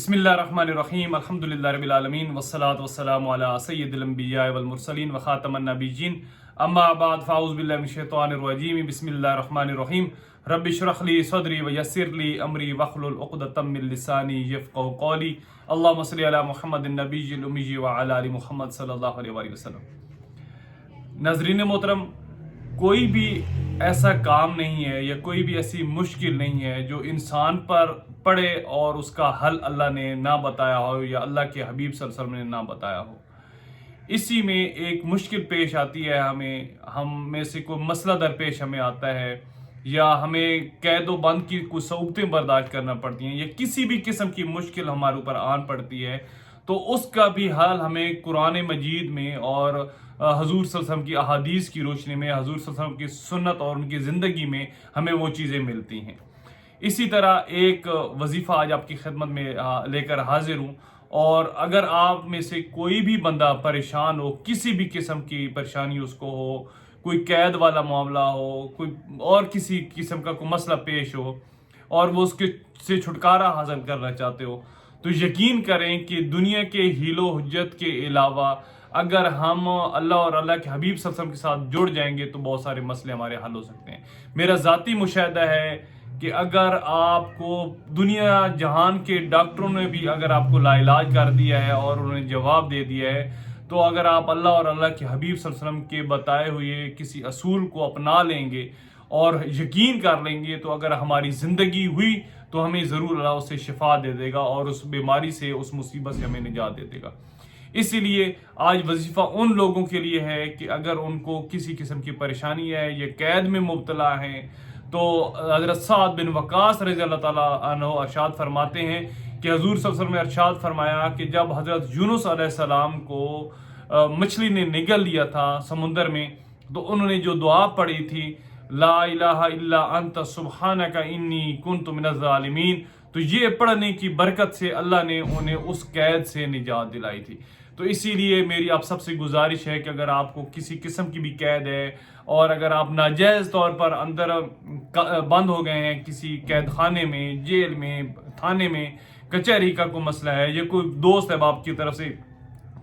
بسم اللہ الرحمن الرحیم الحمدللہ رب العالمین والصلاة والسلام علی سید الانبیاء والمرسلین وخاتم النبیین اما بعد فاعوذ باللہ من الشیطان الرجیم بسم اللہ الرحمن الرحیم رب اشرح لی صدری ویسر لی امری واحلل عقدۃ من لسانی یفقهوا قولی اللہم صل علی محمد النبی الامی وعلی آل محمد صلی اللہ علیہ وآلہ وسلم۔ ناظرین محترم، کوئی بھی ایسا کام نہیں ہے یا کوئی بھی ایسی مشکل نہیں ہے جو انسان پر پڑے اور اس کا حل اللہ نے نہ بتایا ہو یا اللہ کے حبیب صلی اللہ علیہ وسلم نے نہ بتایا ہو۔ اسی میں ایک مشکل پیش آتی ہے، ہم میں سے کوئی مسئلہ درپیش ہمیں آتا ہے یا ہمیں قید و بند کی کچھ صعوبتیں برداشت کرنا پڑتی ہیں یا کسی بھی قسم کی مشکل ہمارے اوپر آن پڑتی ہے، تو اس کا بھی حل ہمیں قرآن مجید میں اور حضور صلی اللہ علیہ وسلم کی احادیث کی روشنی میں، حضور صلی اللہ علیہ وسلم کی سنت اور ان کی زندگی میں ہمیں وہ چیزیں ملتی ہیں۔ اسی طرح ایک وظیفہ آج آپ کی خدمت میں لے کر حاضر ہوں، اور اگر آپ میں سے کوئی بھی بندہ پریشان ہو، کسی بھی قسم کی پریشانی اس کو ہو، کوئی قید والا معاملہ ہو، کوئی اور کسی قسم کا کوئی مسئلہ پیش ہو اور وہ اس کے سے چھٹکارا حاصل کرنا چاہتے ہو، تو یقین کریں کہ دنیا کے حیل و حجت کے علاوہ اگر ہم اللہ اور اللہ کے حبیب صلی اللہ علیہ وسلم کے ساتھ جڑ جائیں گے تو بہت سارے مسئلے ہمارے حل ہو سکتے ہیں۔ میرا ذاتی مشاہدہ ہے کہ اگر آپ کو دنیا جہان کے ڈاکٹروں نے بھی اگر آپ کو لا علاج کر دیا ہے اور انہوں نے جواب دے دیا ہے، تو اگر آپ اللہ اور اللہ کے حبیب صلی اللہ علیہ وسلم کے بتائے ہوئے کسی اصول کو اپنا لیں گے اور یقین کر لیں گے، تو اگر ہماری زندگی ہوئی تو ہمیں ضرور اللہ اس سے شفا دے دے گا اور اس بیماری سے، اس مصیبت سے ہمیں نجات دے دے گا۔ اسی لیے آج وظیفہ ان لوگوں کے لیے ہے کہ اگر ان کو کسی قسم کی پریشانی ہے یا قید میں مبتلا ہیں، تو حضرت سعد بن وقاص رضی اللہ تعالیٰ عنہ ارشاد فرماتے ہیں کہ حضور صلی اللہ علیہ وسلم نے ارشاد فرمایا کہ جب حضرت یونس علیہ السلام کو مچھلی نے نگل لیا تھا سمندر میں، تو انہوں نے جو دعا پڑھی تھی، لا الہ الا انت سبحانک انی کنت من الظالمین، تو یہ پڑھنے کی برکت سے اللہ نے انہیں اس قید سے نجات دلائی تھی۔ تو اسی لیے میری آپ سب سے گزارش ہے کہ اگر آپ کو کسی قسم کی بھی قید ہے اور اگر آپ ناجائز طور پر اندر بند ہو گئے ہیں کسی قید خانے میں، جیل میں، تھانے میں، کچہری کا کوئی مسئلہ ہے یا کوئی دوست احباب کی طرف سے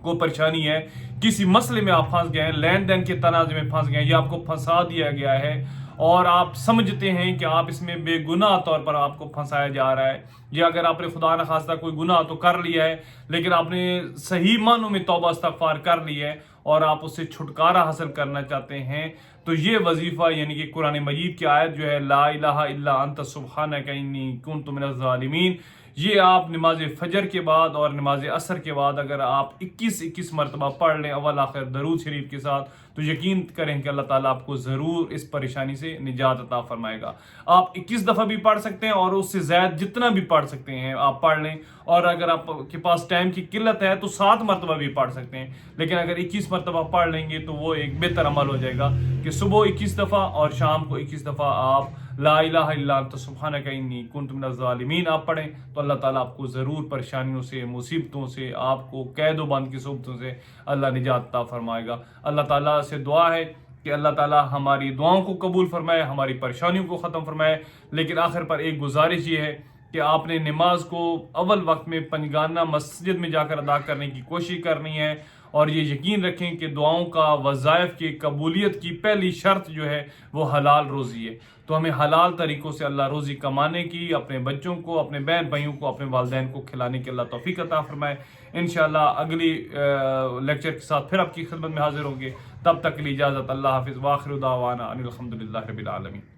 کوئی پریشانی ہے، کسی مسئلے میں آپ پھنس گئے ہیں، لین دین کے تنازع میں پھنس گئے ہیں یا آپ کو پھنسا دیا گیا ہے اور آپ سمجھتے ہیں کہ آپ اس میں بے گناہ طور پر آپ کو پھنسایا جا رہا ہے، یا اگر آپ نے خدا نخواستہ کوئی گناہ تو کر لیا ہے لیکن آپ نے صحیح معنوں میں توبہ استغفار کر لی ہے اور آپ اس سے چھٹکارا حاصل کرنا چاہتے ہیں، تو یہ وظیفہ یعنی کہ قرآن مجید کی آیت جو ہے لا الہ الا انت سبحانک انی کنت من الظالمین، یہ آپ نماز فجر کے بعد اور نماز عصر کے بعد اگر آپ 21 مرتبہ پڑھ لیں اول آخر درود شریف کے ساتھ، تو یقین کریں کہ اللہ تعالیٰ آپ کو ضرور اس پریشانی سے نجات عطا فرمائے گا۔ آپ 21 دفعہ بھی پڑھ سکتے ہیں اور اس سے زائد جتنا بھی پڑھ سکتے ہیں آپ پڑھ لیں، اور اگر آپ کے پاس ٹائم کی قلت ہے تو 7 مرتبہ بھی پڑھ سکتے ہیں، لیکن اگر 21 مرتبہ پڑھ لیں گے تو وہ ایک بہتر عمل ہو جائے گا کہ صبح 21 دفعہ اور شام کو 21 دفعہ آپ لا الہ الا انت سبحانک انی کنت من الظالمین آپ پڑھیں، تو اللہ تعالیٰ آپ کو ضرور پریشانیوں سے، مصیبتوں سے، آپ کو قید و بند کی صعوبتوں سے اللہ نجات عطا فرمائے گا۔ اللہ تعالیٰ سے دعا ہے کہ اللہ تعالیٰ ہماری دعاؤں کو قبول فرمائے، ہماری پریشانیوں کو ختم فرمائے، لیکن آخر پر ایک گزارش یہ ہے کہ آپ نے نماز کو اول وقت میں پنجگانہ مسجد میں جا کر ادا کرنے کی کوشش کرنی ہے، اور یہ یقین رکھیں کہ دعاؤں کا وظائف کی قبولیت کی پہلی شرط جو ہے وہ حلال روزی ہے، تو ہمیں حلال طریقوں سے اللہ روزی کمانے کی، اپنے بچوں کو، اپنے بہن بھائیوں کو، اپنے والدین کو کھلانے کی اللہ توفیق عطا فرمائے۔ انشاءاللہ اگلی لیکچر کے ساتھ پھر آپ کی خدمت میں حاضر ہوں گے، تب تک کے لیے اجازت، اللہ حافظ، وآخر دعوانا ان الحمدللہ رب العالمین۔